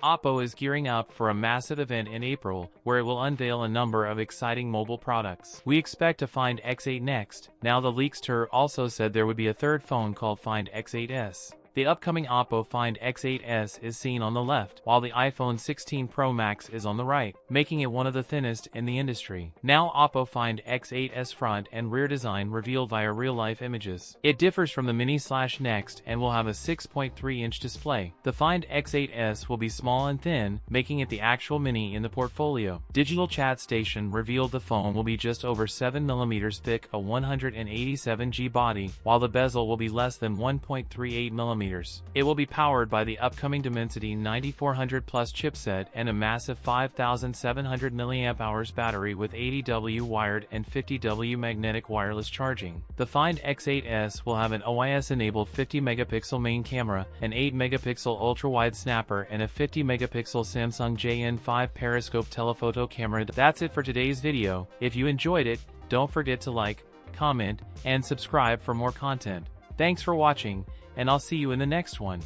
OPPO is gearing up for a massive event in April, where it will unveil a number of exciting mobile products. We expect to Find X8 next. Now the leakster also said there would be a third phone called Find X8s. The upcoming OPPO Find X8s is seen on the left, while the iPhone 16 Pro Max is on the right, making it one of the thinnest in the industry. Now OPPO Find X8s front and rear design revealed via real-life images. It differs from the Mini/Next and will have a 6.3-inch display. The Find X8s will be small and thin, making it the actual Mini in the portfolio. Digital Chat Station revealed the phone will be just over 7 mm thick, a 187G body, while the bezel will be less than 1.38 mm. It will be powered by the upcoming Dimensity 9400 Plus chipset and a massive 5700 mAh battery with 80W wired and 50W magnetic wireless charging. The Find X8s will have an OIS-enabled 50-megapixel main camera, an 8-megapixel ultra-wide snapper, and a 50-megapixel Samsung JN5 periscope telephoto camera. That's it for today's video. If you enjoyed it, don't forget to like, comment, and subscribe for more content. Thanks for watching, and I'll see you in the next one.